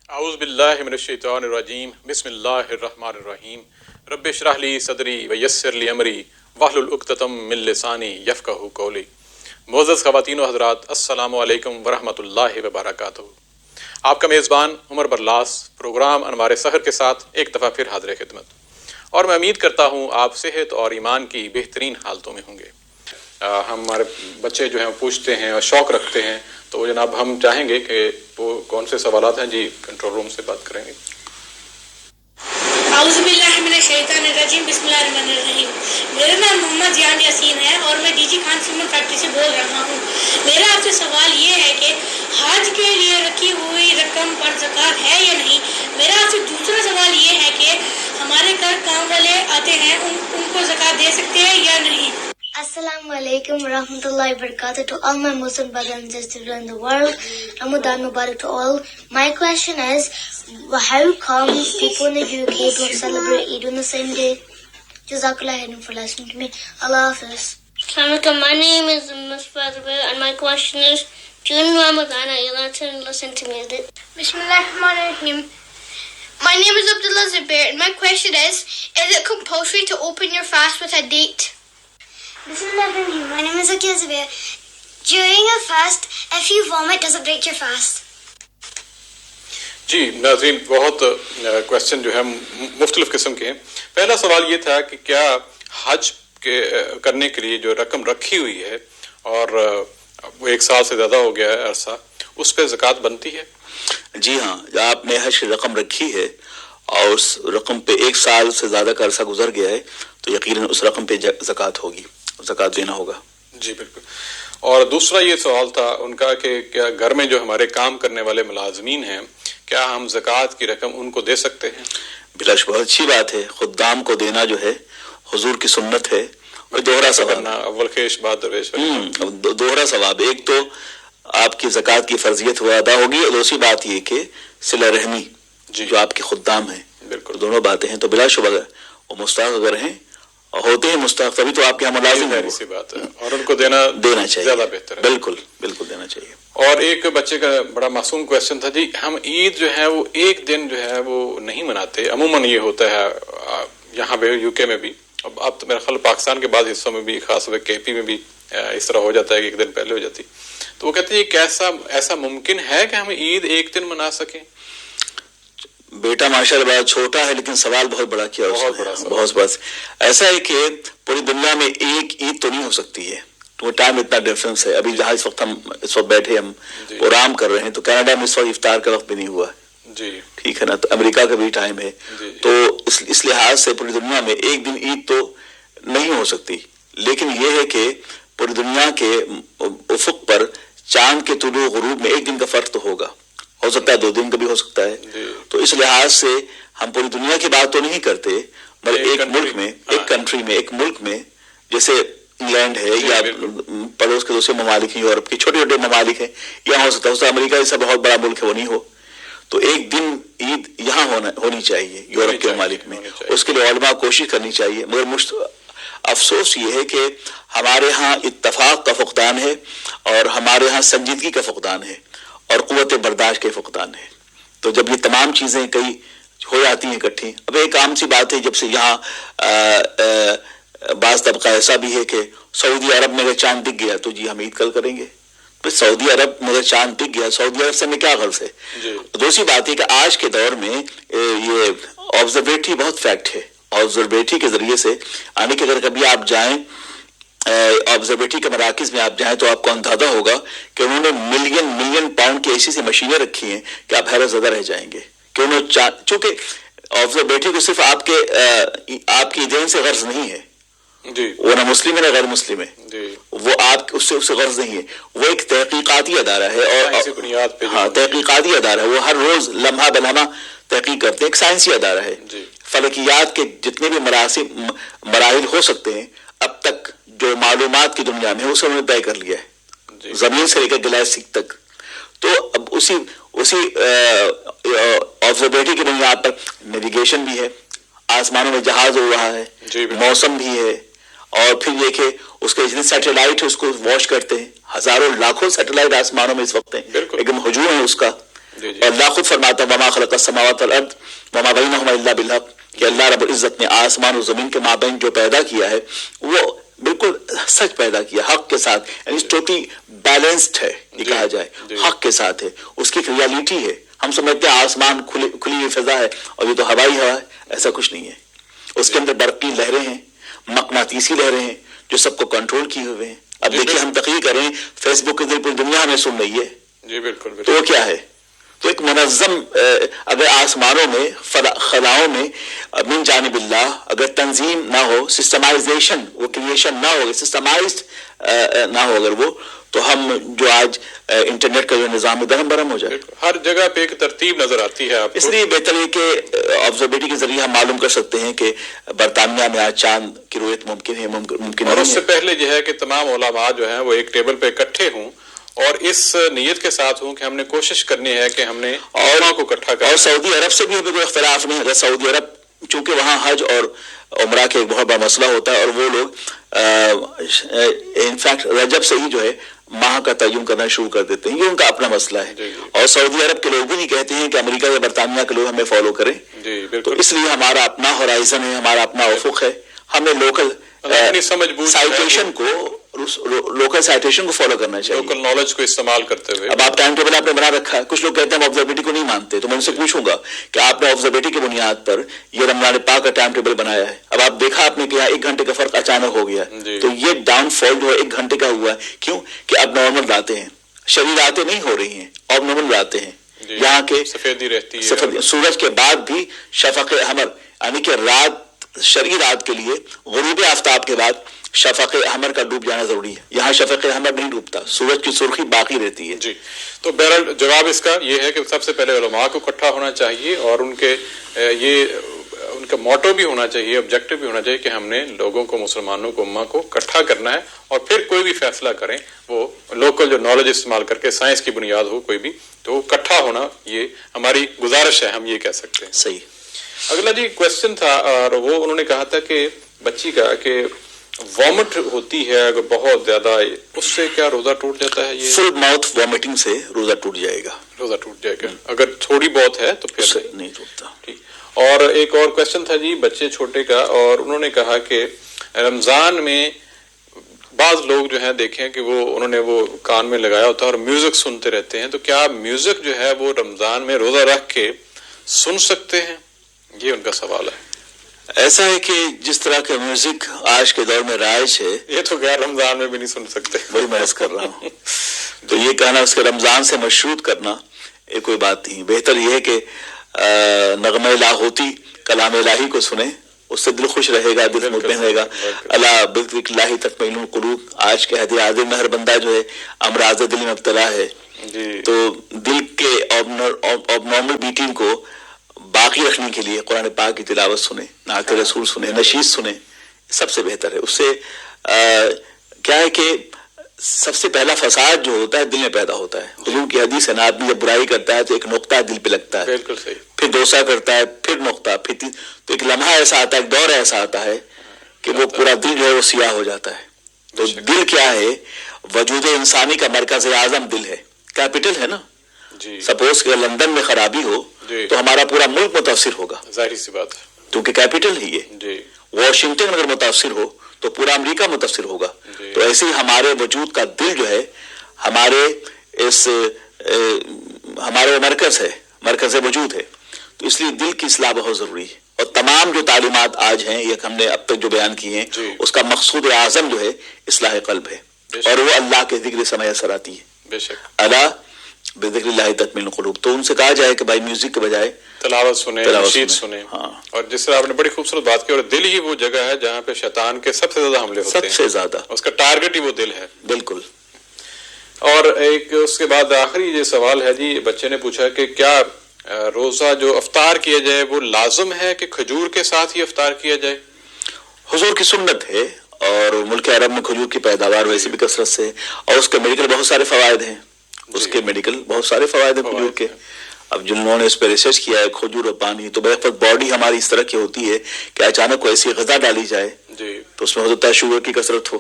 اعوذ باللہ من الشیطان الرجیم بسم اللہ الرحمن الرحیم رب اشرح لی صدری ویسر لی امری واحلل عقدۃ من لسانی یفقہوا قولی۔ معزز خواتین و حضرات، السلام علیکم ورحمۃ اللہ وبرکاتہ۔ آپ کا میزبان عمر برلاس پروگرام انوار سحر کے ساتھ ایک دفعہ پھر حاضر خدمت، اور میں امید کرتا ہوں آپ صحت اور ایمان کی بہترین حالتوں میں ہوں گے۔ ہمارے بچے جو ہیں پوچھتے ہیں اور شوق رکھتے ہیں، تو جناب ہم چاہیں گے کہ وہ کون سے سوالات ہیں جی کنٹرول روم سے بات کریں گے۔ اعوذ باللہ من الشیطان الرجیم بسم اللہ الرحمن الرحیم۔ میرا نام محمد زیان یاسین ہے اور میں D G Khan cement factory سے بول رہا ہوں۔ میرا آپ سے سوال یہ ہے کہ حج کے لیے رکھی ہوئی رقم پر زکوٰۃ ہے یا نہیں۔ میرا آپ سے دوسرا سوال یہ ہے کہ ہمارے گھر کام والے آتے ہیں، ان کو زکوٰۃ دے سکتے ہیں یا نہیں۔ Assalamu alaikum warahmatullahi wabarakatuh to all my Muslim brothers and sisters in the world. Ramadan Mubarak to all. My question is, how come people in the UK don't celebrate Eid on the same day? Jazakallah khairan for listening to me. Allah Hafiz. Assalamualaikum. My name is Musfar Zubair and my question is, during Ramadan are you allowed to listen to music? Bismillahirrahmanirrahim. My name is Abdullah Zubair and my question is it compulsory to open your fast with a date? Bismillahirrahmanirrahim. My name is Akia Zubair. During a fast, if you vomit, does it break your fast? جی ناظرین، بہت question جو ہے مختلف قسم کے ہیں۔ پہلا سوال یہ تھا کہ کیا حج کے کرنے کے لیے جو رقم رکھی ہوئی ہے اور وہ 1 سال سے زیادہ ہو گیا ہے عرصہ، اس پہ زکوٰۃ بنتی ہے؟ جی ہاں، آپ نے حج کی رقم رکھی ہے اور اس رقم پہ 1 سال سے زیادہ کا عرصہ گزر گیا ہے تو یقیناً اس رقم پہ زکوٰۃ ہوگی، زکوٰۃ دینا ہوگا۔ جی بالکل۔ اور دوسرا یہ سوال تھا ان کا کہ کیا گھر میں جو ہمارے کام کرنے والے ملازمین ہیں، کیا ہم زکوٰۃ کی رقم ان کو دے سکتے ہیں؟ بلا شبہ بہت اچھی بات ہے، خدام کو دینا جو ہے حضور کی سنت ہے، اور دوہرا ثواب، اول خیش بعد درویش، دوہرا ثواب۔ ایک تو آپ کی زکوٰۃ کی فرضیت وہ ادا ہوگی، اور دوسری بات یہ کہ صلہ رحمی جو آپ کے خدام ہیں، بالکل دونوں باتیں ہیں، تو بلا شبہ وہ مستحق اگر ہیں ہوتے ہیں مستحق، تبھی تو آپ کے یہاں ملازم ہیں، سی بات ہے، اور ان کو دینا چاہیے، زیادہ بہتر ہے۔ بالکل بالکل دینا چاہیے۔ اور ایک بچے کا بڑا معصوم کویشچن تھا، جی ہم عید جو ہے وہ ایک دن جو ہے وہ نہیں مناتے، عموماً یہ ہوتا ہے یہاں پہ یو کے میں بھی، اب تو میرا خیال پاکستان کے بعض حصوں میں بھی، خاص طور پہ کے پی میں بھی اس طرح ہو جاتا ہے کہ 1 دن پہلے ہو جاتی، تو وہ کہتے ہیں کیسا ایسا ممکن ہے کہ ہم عید 1 دن منا سکیں؟ بیٹا ماشاءاللہ بڑا چھوٹا ہے لیکن سوال بہت بڑا کیا، بہت بڑا۔ ایسا ہے کہ پوری دنیا میں ایک عید تو نہیں ہو سکتی ہے، تو ٹائم اتنا ڈفرینس ہے۔ ابھی جہاں اس وقت بیٹھے ہم پروگرام کر رہے ہیں تو کینیڈا میں اس وقت افطار کا وقت بھی نہیں ہوا جی، ٹھیک ہے نا، تو امریکہ کا بھی ٹائم ہے، تو اس لحاظ سے پوری دنیا میں ایک دن عید تو نہیں ہو سکتی، لیکن یہ ہے کہ پوری دنیا کے افق پر چاند کے طلوع غروب میں 1 دن کا فرق تو ہوگا، ہو سکتا ہے 2 دن کا بھی ہو سکتا ہے، تو اس لحاظ سے ہم پوری دنیا کی بات تو نہیں کرتے، مگر ایک ملک میں، ایک کنٹری میں، ایک ملک میں، جیسے انگلینڈ ہے یا پڑوس کے دوسرے ممالک ہیں، یورپ کے چھوٹے چھوٹے ممالک ہیں، یہاں ہو سکتا ہے، امریکہ جیسا بہت بڑا ملک ہے وہ نہیں ہو، تو 1 دن عید یہاں ہونی چاہیے یورپ کے ممالک میں، اس کے لیے علماء کوشش کرنی چاہیے، مگر افسوس یہ ہے کہ ہمارے ہاں اتفاق کا فقدان ہے، اور ہمارے ہاں سنجیدگی کا فقدان ہے، اور قوت برداشت کے فقدان ہے۔ تو جب یہ تمام چیزیں کئی ہو جاتی ہیں اکٹھی، اب ایک عام سی بات ہے، جب سے یہاں بعض طبقہ ایسا بھی ہے کہ سعودی عرب میں اگر چاند دکھ گیا تو جی ہم عید کل کریں گے، تو سعودی عرب میں اگر چاند دکھ گیا، سعودی عرب سے ہمیں کیا غرض ہے؟ دوسری بات ہے کہ آج کے دور میں یہ آبزرویٹری بہت فیکٹ ہے، آبزرویٹری کے ذریعے سے آنے کے، اگر کبھی آپ جائیں آبزرویٹری کے مراکز میں آپ جائیں تو آپ کو اندازہ ہوگا کہ انہوں نے ملین پاؤنڈ کی ایسی مشینیں رکھی ہیں کہ آپ حیرت زدہ رہ جائیں گے، کہ انہوں چونکہ آبزرویٹری کو صرف آپ کی دین سے غرض نہیں ہے، وہ نہ مسلم ہے نہ غیر مسلم ہے، وہ آپ اس سے غرض نہیں ہے، وہ ایک تحقیقاتی ادارہ ہے، اور ہاں تحقیقاتی ادارہ ہے، وہ ہر روز لمحہ بلمحہ تحقیق کرتے ہیں، ایک سائنسی ادارہ ہے، فلکیات کے جتنے بھی مراحل ہو سکتے ہیں اب تک جو معلومات کی دنیا میں اسے انہوں نے طے کر لیا ہے، زمین سے لے کر گلیکسی تک، تو اب اسی آبزرویٹری کی بنیاد پر نیویگیشن بھی ہے، آسمانوں میں جہاز اڑ رہا ہے، موسم بھی ہے، اور پھر یہ کہ اس کے جتنے سیٹلائٹ ہے اس کو واچ کرتے ہیں، ہزاروں لاکھوں سیٹلائٹ آسمانوں میں اس وقت ہیں، ایک دم ہجوم ہے اس کا، جی جی. اور اللہ خود فرماتا ہے وما خلق السماوات والارض وما بینہما الا بالحق کہ اللہ رب العزت نے آسمان و زمین کے مابین جو پیدا کیا ہے وہ بالکل سچ پیدا کیا حق کے ساتھ, یعنی ٹوٹلی بیلنسڈ ہے یہ کہا جائے, حق کے ساتھ ہے, اس کی ایک ریالٹی ہے. ہم سمجھتے ہیں آسمان کھلی ہوئی فضا ہے اور یہ تو ہوائی ہوا ہے, ایسا کچھ نہیں ہے. اس کے اندر برقی لہریں ہیں, مقناطیسی لہریں ہیں جو سب کو کنٹرول کیے ہوئے ہیں. اب دیکھیے ہم تقریر کر رہے ہیں, فیس بک کے ذریعے پوری دنیا ہمیں سن رہی ہے. جی بالکل تو وہ کیا ہے؟ تو ایک منظم اگر آسمانوں میں خلاؤں میں من جانب اللہ اگر تنظیم نہ ہو, سسٹمائزیشن, وہ کریشن نہ ہو, سسٹمائزڈ نہ ہو اگر وہ, تو ہم جو آج انٹرنیٹ کا جو نظام ہے درہم برہم ہو جائے. ہر جگہ پہ ایک ترتیب نظر آتی ہے آپ کو. اس لیے بہتر ہے کہ آبزرویٹری کے ذریعے ہم معلوم کر سکتے ہیں کہ برطانیہ میں آج چاند کی رؤیت ممکن ہے, ممکن اور اس سے پہلے جو ہے کہ تمام علماء جو ہیں وہ ایک ٹیبل پہ اکٹھے ہوں اور اس نیت کے ساتھ ہوں کہ ہم نے کوشش کرنی ہے کہ ہم نے علماء کو اکٹھا کرنا. اور سعودی عرب سے بھی ہمیں کوئی اختلاف نہیں. اگر سعودی عرب چونکہ وہاں حج اور عمرہ کے ایک بہت بڑا مسئلہ ہوتا ہے اور وہ لوگ انفیکٹ رجب سے ہی جو ہے ماہ کا تعین کرنا شروع کر دیتے ہیں, یہ ان کا اپنا مسئلہ ہے. اور سعودی عرب کے لوگ بھی نہیں کہتے ہیں کہ امریکہ یا برطانیہ کے لوگ ہمیں فالو کریں. تو اس لیے ہمارا اپنا ہورائزن ہے, ہمارا اپنا افق ہے. ہمیں لوکل سائٹیشن کو لوکل سائٹیشن کو فالو کرنا چاہیے, لوکل نالج کو استعمال کرتے ہوئے. اب آپ ٹائم ٹیبل آپ نے بنا رکھا ہے, کچھ لوگ کہتے ہیں ہم آبزرویٹری کو نہیں مانتے, تو میں ان سے پوچھوں گا کہ آپ نے آبزرویٹری کی بنیاد پر یہ رمضان پاک کا ٹائم ٹیبل بنایا ہے, اب آپ دیکھا آپ نے کہ یہاں 1 گھنٹے کا فرق اچانک ہو گیا, تو یہ ڈاؤن فال جو ہے 1 گھنٹے کا ہوا ہے. کیوں کہ اب نارمل راتیں ہیں, شرعی راتیں نہیں ہو رہی ہیں, اب نارمل راتیں ہیں. یہاں کے سفیدی رہتی ہے, سورج کے بعد بھی شفق احمر, یعنی کہ رات شرعی رات کے لیے غروب آفتاب کے بعد شفق احمر کا ڈوب جانا ضروری ہے. یہاں شفق احمر نہیں ڈوبتا, سورج کی سرخی باقی رہتی ہے. جی. تو بہرحال جواب اس کا یہ ہے کہ سب سے پہلے علماء کو اکٹھا ہونا چاہیے اور ان کے ان کا موٹو بھی ہونا چاہیے, آبجیکٹو بھی ہونا چاہیے کہ ہم نے لوگوں کو, مسلمانوں کو, امہ کو اکٹھا کرنا ہے اور پھر کوئی بھی فیصلہ کریں وہ لوکل جو نالج استعمال کر کے سائنس کی بنیاد ہو کوئی بھی, تو اکٹھا ہونا یہ ہماری گزارش ہے, ہم یہ کہہ سکتے ہیں. صحیح. اگلا جی کوشچن تھا اور وہ انہوں نے کہا تھا کہ بچی کا کہ وامٹ ہوتی ہے اگر بہت زیادہ, اس سے کیا روزہ ٹوٹ جاتا ہے؟ یہ فل ماؤتھ وامٹنگ سے روزہ ٹوٹ جائے گا. روزہ ٹوٹ جائے گا, اگر تھوڑی بہت ہے تو پھر نہیں ٹوٹتا. ٹھیک. اور ایک اور کوشچن تھا جی بچے چھوٹے کا, اور انہوں نے کہا کہ رمضان میں بعض لوگ جو ہیں دیکھیں کہ وہ انہوں نے وہ کان میں لگایا ہوتا ہے اور میوزک سنتے رہتے ہیں, تو کیا میوزک جو ہے وہ رمضان میں روزہ رکھ کے سن سکتے ہیں؟ یہ ان کا سوال ہے. ایسا ہے کہ جس طرح کا میوزک آج کے دور میں رائج ہے, یہ تو غیر رمضان میں بھی نہیں سن سکتے, وہی میں عرض کر رہا ہوں. تو یہ کہنا اس کے رمضان سے مشروط کرنا یہ کوئی بات نہیں. بہتر یہ ہے کہ نغمہ لاہوتی کلام الہی کو سنیں, اس سے دل خوش رہے گا, دل مطمئن رہے گا. اللہ بذکر اللہ تطمئن القلوب. آج کے حدیث عادل میں ہر بندہ جو ہے امراض دل میں مبتلا ہے, تو دل کے اب نارمل بیٹنگ کو باقی رکھنے کے لیے قرآن پاک کی تلاوت سنیں, نعت رسول سنیں, نشید سنیں, سب سے بہتر ہے. اس سے کیا ہے کہ سب سے پہلا فساد جو ہوتا ہے دل میں پیدا ہوتا ہے. حضور کی حدیث ہے نا, آدمی جب برائی کرتا ہے تو ایک نقطہ دل پہ لگتا ہے, بالکل صحیح, پھر دوسرا کرتا ہے, پھر نقطہ, پھر تو ایک لمحہ ایسا آتا ہے, ایک دور ایسا آتا ہے کہ وہ پورا دل جو ہے وہ سیاہ ہو جاتا ہے. تو دل کیا ہے؟ وجود انسانی کا مرکز اعظم دل ہے, کیپٹل ہے نا. سپوز کہ لندن میں خرابی ہو تو ہمارا پورا ملک متاثر ہوگا, ظاہری سی بات ہے, کیونکہ کیپٹل ہی ہے. واشنگٹن اگر متاثر ہو تو پورا امریکہ متاثر ہوگا. تو ایسے ہی ہمارے وجود کا دل جو ہے ہمارے مرکز ہے, مرکز وجود ہے. تو اس لیے دل کی اصلاح بہت ضروری ہے. اور تمام جو تعلیمات آج ہیں یہ ہم نے اب تک جو بیان کی ہیں اس کا مقصود اعظم جو ہے اصلاح قلب ہے, اور وہ اللہ کے ذکر سے میسر آتی ہے. بے شک. اللہ بذکر اللہ تطمئن القلوب. تو ان سے کہا جائے کہ بھائی میوزک کے بجائے تلاوت سنیں, نشید سنیں. ہاں. اور جس طرح آپ نے بڑی خوبصورت بات کی, اور دل ہی وہ جگہ ہے جہاں پہ شیطان کے سب سے زیادہ حملے ہوتے ہیں, سب سے زیادہ اس کا ٹارگٹ ہی وہ دل ہے. بالکل. اور ایک اس کے بعد آخری یہ سوال ہے جی, بچے نے پوچھا کہ کیا روزہ جو افطار کیا جائے وہ لازم ہے کہ کھجور کے ساتھ ہی افطار کیا جائے؟ حضور کی سنت ہے, اور ملک عرب میں کھجور کی پیداوار ویسے بھی کثرت سے, اور اس کے میڈیکل بہت سارے فوائد ہیں. اس کے میڈیکل بہت سارے فوائد ہیں کھجور کے. اب جنہوں نے اس پہ ریسرچ کیا ہے کھجور اور پانی, تو بہت باڈی ہماری اس طرح کی ہوتی ہے کہ اچانک کوئی ایسی غذا ڈالی جائے تو اس میں ہو سکتا ہے شوگر کی کثرت ہو,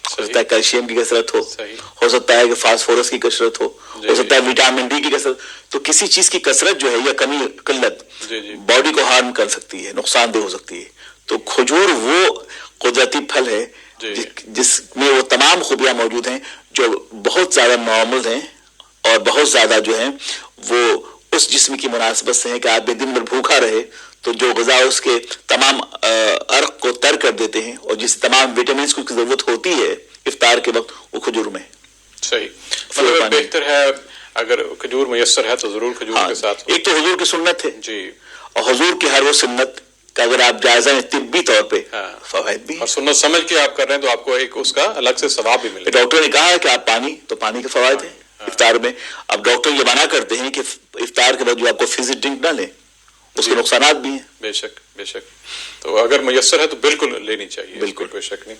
ہو سکتا ہے کیلشیم کی کثرت صحیح. ہو سکتا ہے کہ فاسفورس کی کثرت ہو سکتا ہے وٹامن ڈی کی کثرت. تو کسی چیز کی کثرت جو ہے یا کمی قلت باڈی کو ہارم کر سکتی ہے، نقصان دہ ہو سکتی ہے. تو کھجور وہ قدرتی پھل ہے جس میں وہ تمام خوبیاں موجود ہیں جو بہت زیادہ معمول ہیں اور بہت زیادہ جو ہیں وہ اس جسم کی مناسبت سے ہیں کہ آپ دن بھر بھوکا رہے تو جو غذا اس کے تمام عرق کو تر کر دیتے ہیں اور جس تمام وٹامنس کو ضرورت ہوتی ہے افطار کے وقت وہ کھجور میں. صحیح. مطلب بہتر ہے اگر کھجور میسر ہے تو ضرور کھجور کے ساتھ. ایک تو حضور کی سنت ہے جی، اور حضور کی ہر وہ سنت کہ اگر آپ جائزہ میں طبی طور پہ فوائد بھی اور سنت سمجھ کے آپ کر رہے ہیں تو آپ کو ایک اس کا الگ سے ثواب بھی ملے. ڈاکٹر نے کہا ہے کہ آپ پانی کے فوائد ہیں افطار میں. اب ڈاکٹر یہ منع کرتے ہیں کہ افطار کے بعد جو آپ کو فزی ڈرنک نہ لیں، اس کے نقصانات بھی ہیں. بے شک. تو اگر میسر ہے تو بالکل لینی چاہیے، بالکل کوئی شک نہیں.